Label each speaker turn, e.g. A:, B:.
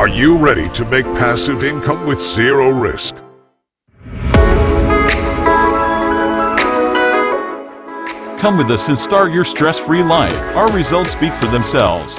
A: Are you ready to make passive income with zero risk?
B: Come with us and start your stress-free life. Our results speak for themselves.